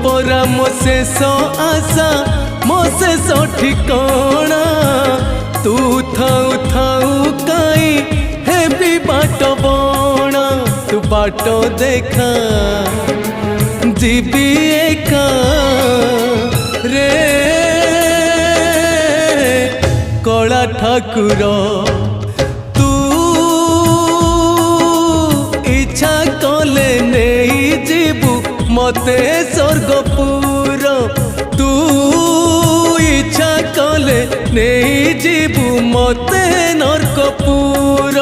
परा मो शेष आशा मो शेष ठिकाना तू थाऊ थाऊ काई हे भी बाट बणा तू बाट देखा जीवी एका रे कला ठाकुर तू इच्छा कले नहीं जीवु मते स्वर्गपुर तू इच्छा कले नहीं जीवु मते नरकपुर।